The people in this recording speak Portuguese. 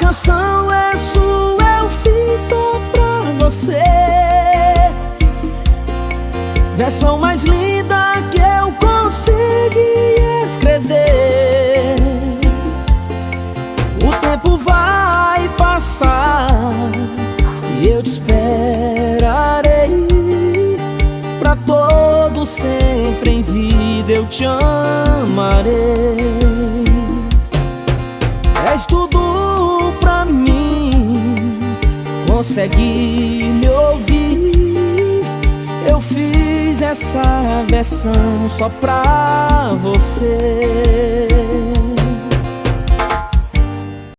canção é sua, eu fiz só pra você. Versão mais linda que eu consegui escrever. O tempo vai passar e eu te esperarei. Pra todo sempre em vida eu te amarei. És tudo pra mim, consegue me ouvir. Eu fiz essa versão só pra você.